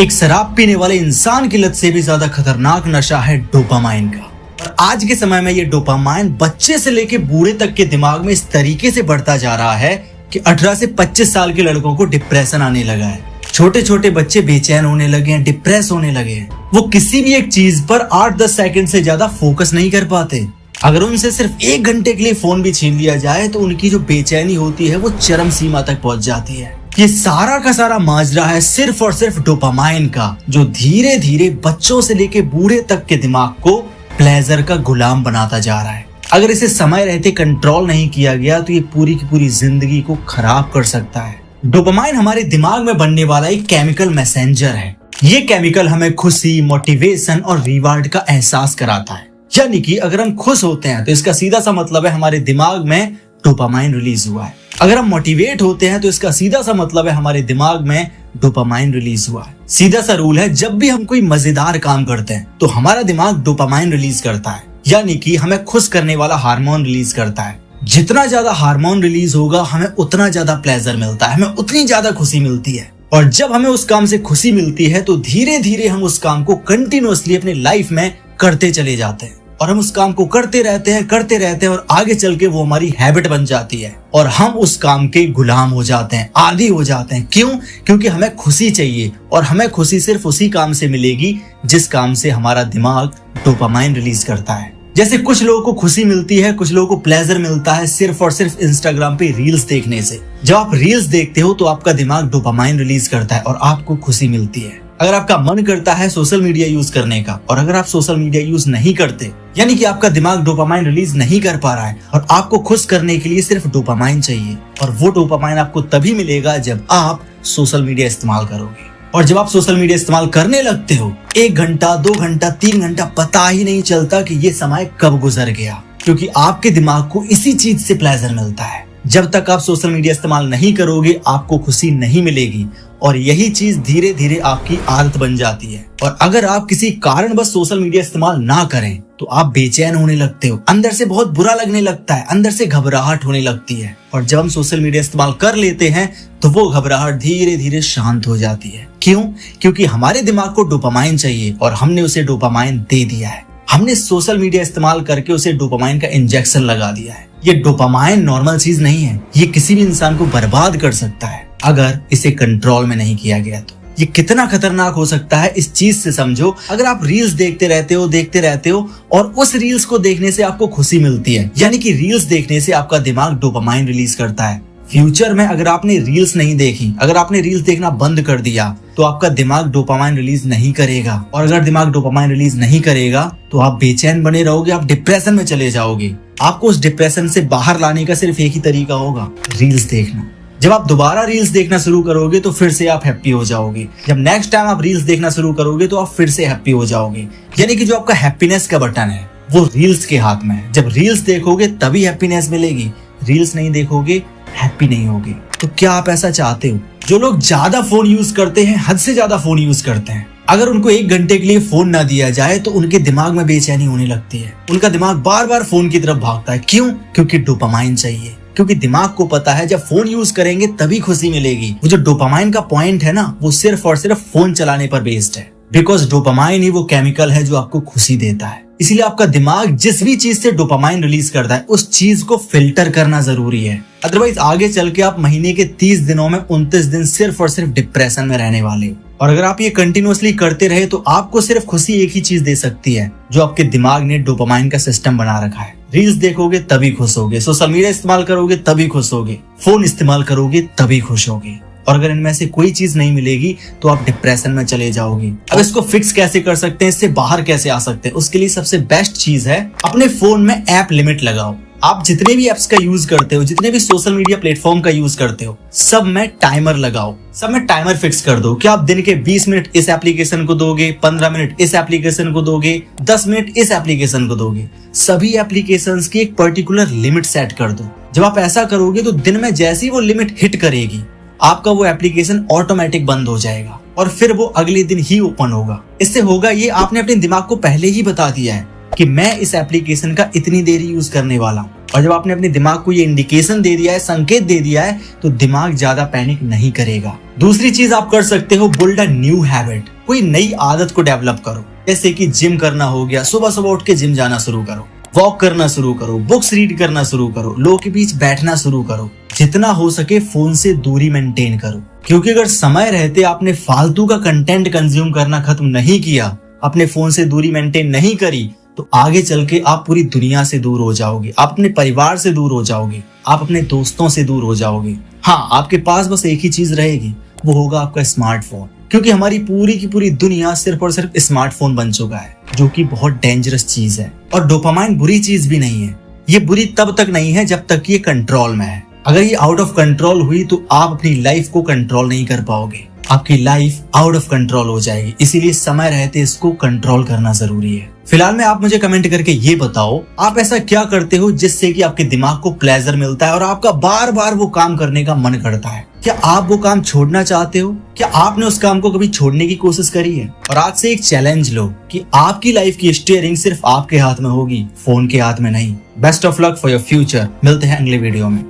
एक शराब पीने वाले इंसान की लत से भी ज्यादा खतरनाक नशा है डोपामाइन का। और आज के समय में ये डोपामाइन बच्चे से लेके बूढ़े तक के दिमाग में इस तरीके से बढ़ता जा रहा है कि 18 से 25 साल के लड़कों को डिप्रेशन आने लगा है। छोटे छोटे बच्चे बेचैन होने लगे हैं, डिप्रेस होने लगे हैं। वो किसी भी एक चीज पर 8-10 सेकंड से ज्यादा फोकस नहीं कर पाते। अगर उनसे सिर्फ 1 घंटे के लिए फोन भी छीन लिया जाए तो उनकी जो बेचैनी होती है वो चरम सीमा तक पहुंच जाती है। ये सारा का सारा माजरा है सिर्फ और सिर्फ डोपामाइन का, जो धीरे धीरे बच्चों से लेके बूढ़े तक के दिमाग को प्लेजर का गुलाम बनाता जा रहा है। अगर इसे समय रहते कंट्रोल नहीं किया गया तो ये पूरी की पूरी जिंदगी को खराब कर सकता है। डोपामाइन हमारे दिमाग में बनने वाला एक केमिकल मैसेंजर है। ये केमिकल हमें खुशी, मोटिवेशन और रिवार्ड का एहसास कराता है। यानी कि अगर हम खुश होते हैं तो इसका सीधा सा मतलब है हमारे दिमाग में डोपामाइन रिलीज हुआ है। अगर हम मोटिवेट होते हैं तो इसका सीधा सा मतलब है हमारे दिमाग में डोपामाइन रिलीज हुआ है। सीधा सा रूल है, जब भी हम कोई मजेदार काम करते हैं तो हमारा दिमाग डोपामाइन रिलीज करता है, यानी कि हमें खुश करने वाला हार्मोन रिलीज करता है। जितना ज्यादा हार्मोन रिलीज होगा हमें उतना ज्यादा प्लेजर मिलता है, हमें उतनी ज्यादा खुशी मिलती है। और जब हमें उस काम से खुशी मिलती है तो धीरे धीरे हम उस काम को कंटिन्यूअसली अपनी लाइफ में करते चले जाते हैं और हम उस काम को करते रहते हैं और आगे चल के वो हमारी हैबिट बन जाती है और हम उस काम के गुलाम हो जाते हैं, आदी हो जाते हैं। क्यों? क्योंकि हमें खुशी चाहिए और हमें खुशी सिर्फ उसी काम से मिलेगी जिस काम से हमारा दिमाग डोपामाइन रिलीज करता है। जैसे कुछ लोगों को खुशी मिलती है, कुछ लोगों को प्लेजर मिलता है सिर्फ और सिर्फ इंस्टाग्राम पे रील्स देखने से। जब आप रील्स देखते हो तो आपका दिमाग डोपामाइन रिलीज करता है और आपको खुशी मिलती है। अगर आपका मन करता है सोशल मीडिया यूज करने का और अगर आप सोशल मीडिया यूज नहीं करते, यानी कि आपका दिमाग डोपामाइन रिलीज नहीं कर पा रहा है और आपको खुश करने के लिए सिर्फ डोपामाइन चाहिए, और वो डोपामाइन आपको तभी मिलेगा जब आप सोशल मीडिया इस्तेमाल करोगे। और जब आप सोशल मीडिया इस्तेमाल करने लगते हो 1 घंटा, 2 घंटा, 3 घंटा पता ही नहीं चलता कि ये समय कब गुजर गया, क्योंकि आपके दिमाग को इसी चीज से प्लेजर मिलता है। जब तक आप सोशल मीडिया इस्तेमाल नहीं करोगे आपको खुशी नहीं मिलेगी और यही चीज धीरे धीरे आपकी आदत बन जाती है। और अगर आप किसी कारण बस सोशल मीडिया इस्तेमाल ना करें तो आप बेचैन होने लगते हो, अंदर से बहुत बुरा लगने लगता है, अंदर से घबराहट होने लगती है। और जब हम सोशल मीडिया इस्तेमाल कर लेते हैं तो वो घबराहट धीरे धीरे शांत हो जाती है। क्यों? क्योंकि हमारे दिमाग को डोपामाइन चाहिए और हमने उसे डोपामाइन दे दिया है। हमने सोशल मीडिया इस्तेमाल करके उसे डोपामाइन का इंजेक्शन लगा दिया है। ये डोपामाइन नॉर्मल चीज नहीं है, ये किसी भी इंसान को बर्बाद कर सकता है अगर इसे कंट्रोल में नहीं किया गया तो। ये कितना खतरनाक हो सकता है इस चीज से समझो। अगर आप रील्स देखते रहते हो और उस रील्स को देखने से आपको खुशी मिलती है, यानी कि रील्स देखने से आपका दिमाग डोपामाइन रिलीज करता है। फ्यूचर में अगर आपने रील्स नहीं देखी, अगर आपने रील्स देखना बंद कर दिया तो आपका दिमाग डोपामाइन रिलीज नहीं करेगा, और अगर दिमाग डोपामाइन रिलीज नहीं करेगा तो आप बेचैन बने रहोगे, आप डिप्रेशन में चले जाओगे। आपको उस डिप्रेशन से बाहर लाने का सिर्फ एक ही तरीका होगा, रील्स देखना। जब आप दोबारा रील्स देखना शुरू करोगे तो फिर से आप हैप्पी हो जाओगे। जब नेक्स्ट टाइम आप रील्स देखना शुरू करोगे तो आप फिर से हैप्पी हो जाओगे। यानी कि जो आपका हैप्पीनेस का बटन है वो रील्स के हाथ में है। जब रील्स देखोगे तभी हैप्पीनेस मिलेगी, रील्स नहीं देखोगे हैप्पी नहीं होगे। तो क्या आप ऐसा चाहते हो? जो लोग ज्यादा फोन यूज करते हैं, हद से ज्यादा फोन यूज करते हैं, अगर उनको 1 घंटे के लिए फोन ना दिया जाए तो उनके दिमाग में बेचैनी होने लगती है। उनका दिमाग बार बार फोन की तरफ भागता है। क्यों? क्योंकि डोपामाइन चाहिए। क्योंकि दिमाग को पता है जब फोन यूज करेंगे तभी खुशी मिलेगी। वो जो डोपामाइन का पॉइंट है ना, वो सिर्फ और सिर्फ फोन चलाने पर बेस्ड है। बिकॉज डोपामाइन ही वो केमिकल है जो आपको खुशी देता है। इसलिए आपका दिमाग जिस भी चीज से डोपामाइन रिलीज करता है उस चीज को फिल्टर करना जरूरी है। अदरवाइज आगे चल के आप महीने के 30 दिनों में 29 दिन सिर्फ और सिर्फ डिप्रेशन में रहने वाले हो। और अगर आप ये कंटिन्यूअसली करते रहे तो आपको सिर्फ खुशी एक ही चीज दे सकती है जो आपके दिमाग ने डोपामाइन का सिस्टम बना रखा है। रील्स देखोगे तभी खुश होगे, सोशल मीडिया इस्तेमाल करोगे तभी खुश होगे, फोन इस्तेमाल करोगे तभी खुश होगे। और अगर इनमें से कोई चीज नहीं मिलेगी तो आप डिप्रेशन में चले जाओगे। अब इसको फिक्स कैसे कर सकते हैं, इससे बाहर कैसे आ सकते हैं? उसके लिए सबसे बेस्ट चीज है अपने फोन में ऐप लिमिट लगाओ। आप जितने भी एप्स का यूज करते हो, जितने भी सोशल मीडिया प्लेटफॉर्म का यूज करते हो, सब में टाइमर लगाओ, सब में टाइमर फिक्स कर दो कि आप दिन के 20 मिनट इस एप्लीकेशन को दोगे, 15 मिनट इस एप्लीकेशन को दोगे, 10 मिनट इस एप्लीकेशन को दोगे। सभी एप्लीकेशंस की एक पर्टिकुलर लिमिट सेट कर दो। जब आप ऐसा करोगे तो दिन में जैसी वो लिमिट हिट करेगी आपका वो एप्लीकेशन ऑटोमेटिक बंद हो जाएगा और फिर वो अगले दिन ही ओपन होगा। इससे होगा ये, आपने अपने दिमाग को पहले ही बता दिया है कि मैं इस एप्लीकेशन का इतनी देर यूज करने वाला हूँ। और जब आपने अपने दिमाग को ये इंडिकेशन दे दिया है, संकेत दे दिया है, तो दिमाग ज्यादा पैनिक नहीं करेगा। दूसरी चीज आप कर सकते हो, बिल्ड अ न्यू हैबिट। कोई नई आदत को डेवलप करो, जैसे कि जिम करना हो गया, सुबह सुबह उठ के जिम जाना शुरू करो, वॉक करना शुरू करो, बुक्स रीड करना शुरू करो, लोगों के बीच बैठना शुरू करो, जितना हो सके फोन से दूरी मेंटेन करो। क्योंकि अगर समय रहते आपने फालतू का कंटेंट कंज्यूम करना खत्म नहीं किया, अपने फोन से दूरी मेंटेन नहीं करी, तो आगे चल के आप पूरी दुनिया से दूर हो जाओगे, आप अपने परिवार से दूर हो जाओगे, आप अपने दोस्तों से दूर हो जाओगे। हाँ, आपके पास बस एक ही चीज रहेगी, वो होगा आपका स्मार्टफोन। क्योंकि हमारी पूरी की पूरी दुनिया सिर्फ और सिर्फ स्मार्टफोन बन चुका है, जो कि बहुत डेंजरस चीज है। और डोपामाइन बुरी चीज भी नहीं है। ये बुरी तब तक नहीं है जब तक ये कंट्रोल में है। अगर ये आउट ऑफ कंट्रोल हुई तो आप अपनी लाइफ को कंट्रोल नहीं कर पाओगे, आपकी लाइफ आउट ऑफ कंट्रोल हो जाएगी। इसीलिए समय रहते इसको कंट्रोल करना जरूरी है। फिलहाल में आप मुझे कमेंट करके ये बताओ, आप ऐसा क्या करते हो जिससे कि आपके दिमाग को प्लेजर मिलता है और आपका बार बार वो काम करने का मन करता है? क्या आप वो काम छोड़ना चाहते हो? क्या आपने उस काम को कभी छोड़ने की कोशिश करी है? और आज से एक चैलेंज लो कि आपकी लाइफ की स्टीयरिंग सिर्फ आपके हाथ में होगी, फोन के हाथ में नहीं। Best of luck for your future. मिलते हैं अगले वीडियो में।